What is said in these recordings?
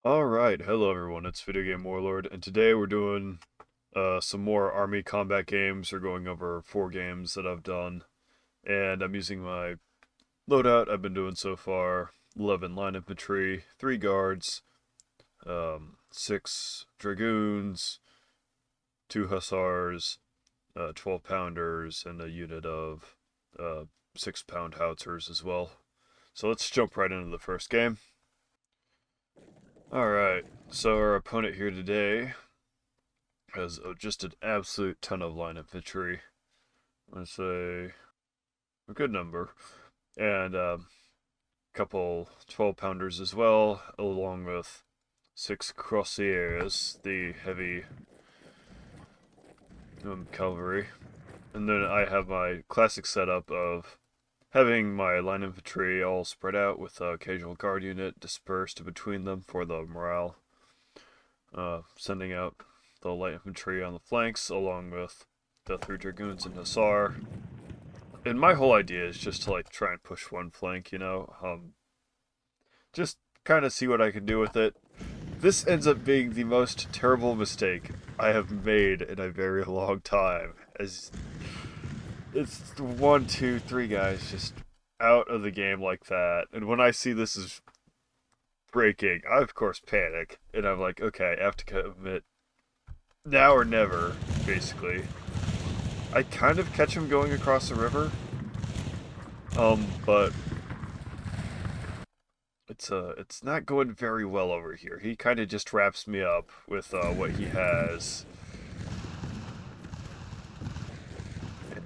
Alright, hello everyone, it's VideoGameWarlord, and today we're doing some more army combat games. We're going over 4 games that I've done, and I'm using my loadout I've been doing so far. 11 line infantry, 3 guards, 6 dragoons, 2 hussars, 12 pounders, and a unit of 6-pound howitzers as well. So let's jump right into the first game. Alright, so our opponent here today has just an absolute ton of line infantry. Let's say a good number. And a couple 12 pounders as well, along with 6 cuirassiers, the heavy cavalry. And then I have my classic setup of having my line infantry all spread out with a casual guard unit dispersed between them for the morale. Sending out the light infantry on the flanks along with the 3 dragoons and hussar. And my whole idea is just to try and push one flank, just kind of see what I can do with it. This ends up being the most terrible mistake I have made in a very long time, as it's 1, 2, 3 guys just out of the game like that. And when I see this is breaking, I of course panic, and I'm like, okay, I have to commit now or never, basically. I kind of catch him going across the river, but it's not going very well over here. He kind of just wraps me up with what he has, and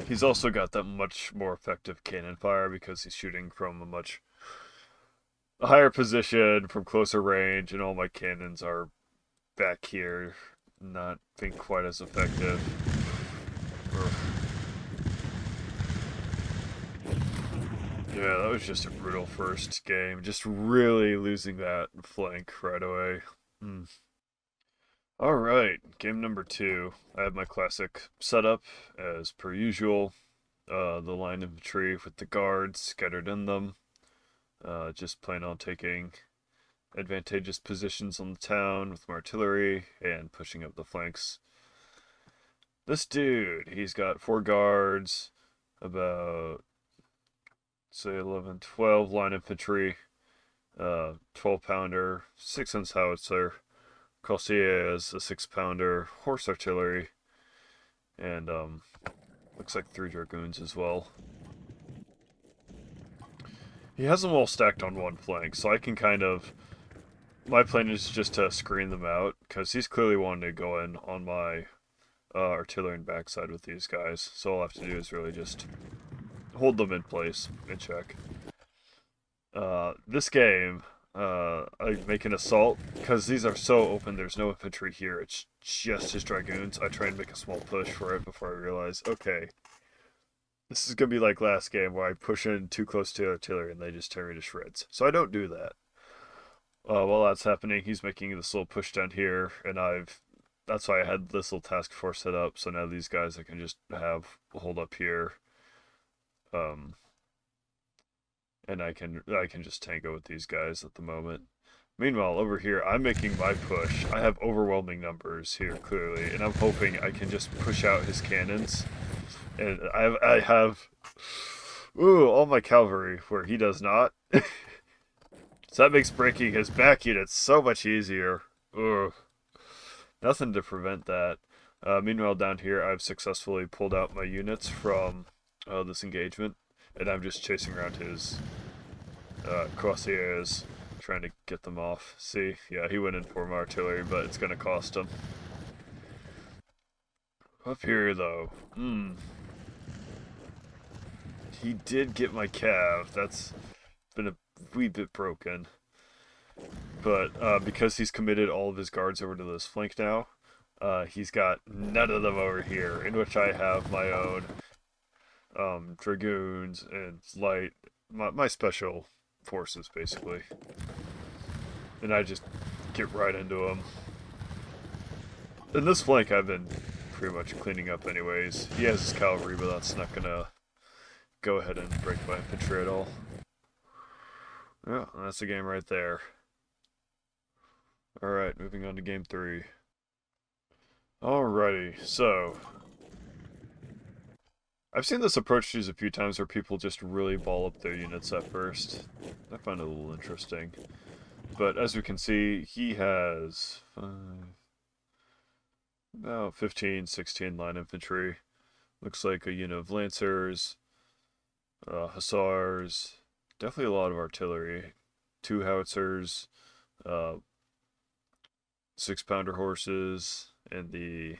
he's also got that much more effective cannon fire because he's shooting from a much higher position from closer range, and all my cannons are back here, not being quite as effective. Yeah, that was just a brutal first game. Just really losing that flank right away. Alright, game number 2. I have my classic setup, as per usual. The line infantry with the guards scattered in them. Just plan on taking advantageous positions on the town with my artillery and pushing up the flanks. This dude, he's got 4 guards, about, say, 11, 12 line infantry, 12 pounder, 6-inch howitzer, cuirassiers, a 6-pounder, horse artillery, and looks like 3 dragoons as well. He has them all stacked on one flank, so I can my plan is just to screen them out, because he's clearly wanting to go in on my artillery and backside with these guys, so all I have to do is really just hold them in place and check. This game, I make an assault, because these are so open, there's no infantry here, it's just his dragoons. I try and make a small push for it before I realize, okay, this is going to be like last game where I push in too close to artillery and they just tear me to shreds. So I don't do that. While that's happening, he's making this little push down here, and that's why I had this little task force set up, so now these guys I can just have hold up here. And I can just tango with these guys at the moment. Meanwhile, over here, I'm making my push. I have overwhelming numbers here, clearly, and I'm hoping I can just push out his cannons. And I have all my cavalry, where he does not. So that makes breaking his back units so much easier. Ugh. Nothing to prevent that. Meanwhile, down here, I've successfully pulled out my units from this engagement, and I'm just chasing around his cuirassiers, trying to get them off. See, yeah, he went in for my artillery, but it's gonna cost him. Up here, though, he did get my cav. That's been a wee bit broken. But because he's committed all of his guards over to this flank now, he's got none of them over here, in which I have my own dragoons and my special forces, basically. And I just get right into them. And this flank I've been pretty much cleaning up anyways. He has his cavalry, but that's not gonna go ahead and break my infantry at all. Yeah, that's a game right there. Alright, moving on to game 3. Alrighty, so I've seen this approach used a few times where people just really ball up their units at first. I find it a little interesting. But as we can see, he has about 15, 16 line infantry. Looks like a unit of lancers, hussars, definitely a lot of artillery, 2 howitzers, 6-pounder horses, and the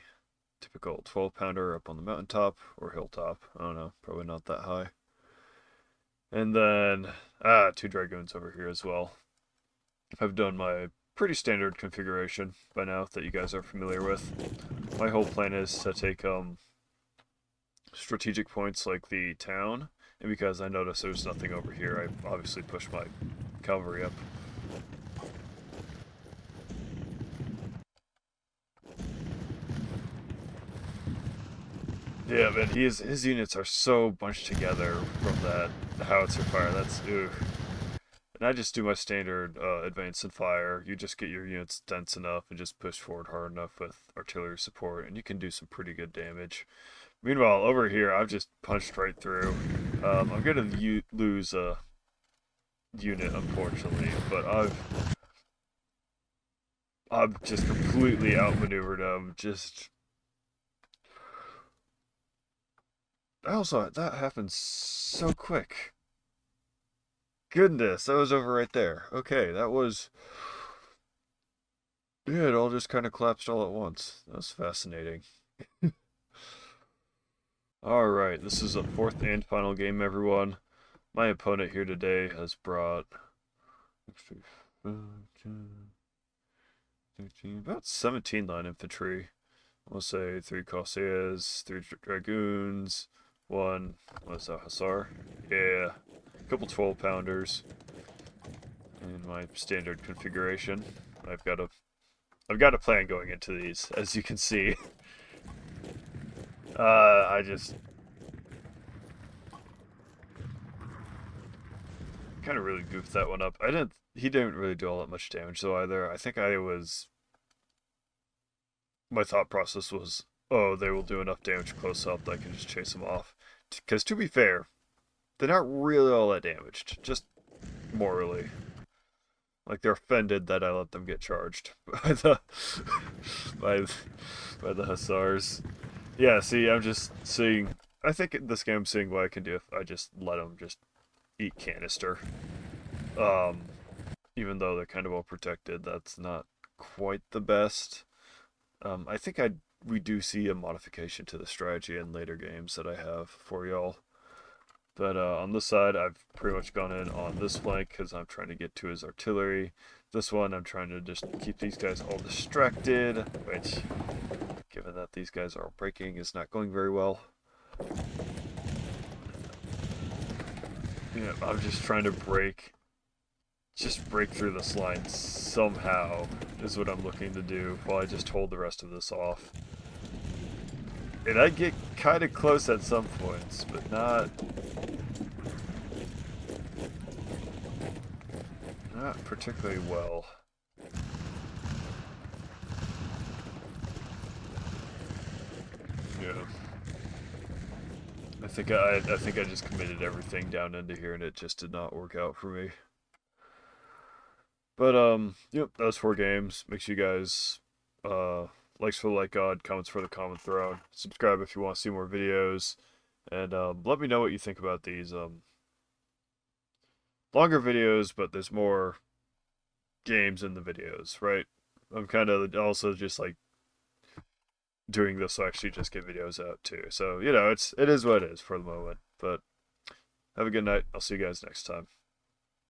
typical 12-pounder up on the mountaintop or hilltop. I don't know, probably not that high. And then 2 dragoons over here as well. I've done my pretty standard configuration by now that you guys are familiar with. My whole plan is to take strategic points like the town, and because I noticed there's nothing over here, I obviously pushed my cavalry up. Yeah, man, his units are so bunched together from that howitzer fire. That's ugh. And I just do my standard advance and fire. You just get your units dense enough and just push forward hard enough with artillery support, and you can do some pretty good damage. Meanwhile, over here, I've just punched right through. I'm going to lose a unit, unfortunately, but I've just completely outmaneuvered him. That happened so quick. Goodness, that was over right there. Okay, that was... Yeah, it all just kind of collapsed all at once. That was fascinating. Alright, this is the 4th and final game, everyone. My opponent here today has brought... about 17 line infantry. We'll say 3 Cossairs, 3 Dragoons, 1, what's that, Hussar? Yeah, a couple 12-pounders. In my standard configuration. I've got a plan going into these, as you can see. I just kind of really goofed that one up. He didn't really do all that much damage though either. I think my thought process was, oh, they will do enough damage close up that I can just chase them off. Because to be fair, they're not really all that damaged, just morally. Like, they're offended that I let them get charged by the by the hussars. Yeah, see, I'm just seeing. I think in this game I'm seeing what I can do if I just let them just eat canister. Even though they're kind of well protected, that's not quite the best. I think we do see a modification to the strategy in later games that I have for y'all. But on this side, I've pretty much gone in on this flank because I'm trying to get to his artillery. This one, I'm trying to just keep these guys all distracted, which, given that these guys are breaking, is not going very well. Yeah, I'm just trying to break through this line somehow, is what I'm looking to do, while I just hold the rest of this off. And I get kind of close at some points, but not particularly well. Yeah. I think I just committed everything down into here and it just did not work out for me. But yep, those 4 games. Make sure you guys likes for the like god, comments for the common throne. Subscribe if you want to see more videos. And let me know what you think about these longer videos, but there's more games in the videos, right? I'm kind of also just like doing this to actually just get videos out too. So, you know, it is what it is for the moment. But have a good night. I'll see you guys next time.